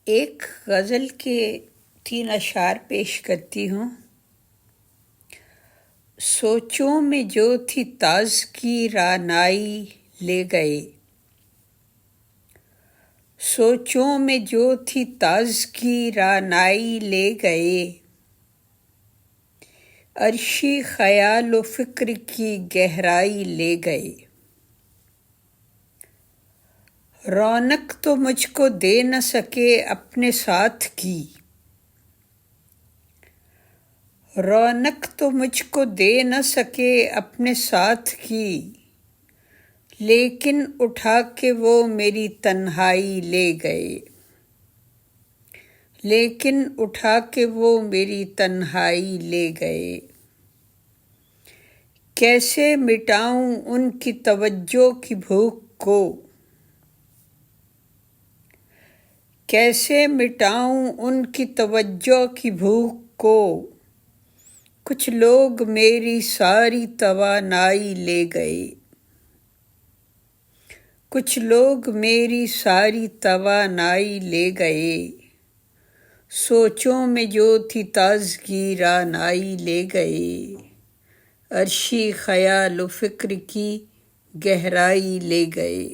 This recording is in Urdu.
ایک غزل کے 3 اشعار پیش کرتی ہوں۔ سوچوں میں جو تھی تازگی رعنائی لے گئے، سوچوں میں جو تھی تازگی رعنائی لے گئے، عرشی خیال و فکر کی گہرائی لے گئے۔ رونق تو مجھ کو دے نہ سکے اپنے ساتھ کی، رونق تو مجھ کو دے نہ سکے اپنے ساتھ کی، لیکن اٹھا کے وہ میری تنہائی لے گئے، لیکن اٹھا کے وہ میری تنہائی لے گئے۔ کیسے مٹاؤں ان کی توجہ کی بھوک کو، کیسے مٹاؤں ان کی توجہ کی بھوک کو، کچھ لوگ میری ساری توانائی لے گئے، کچھ لوگ میری ساری توانائی لے گئے۔ سوچوں میں جو تھی تازگی رعنائی لے گئے، عرشی خیال و فکر کی گہرائی لے گئے۔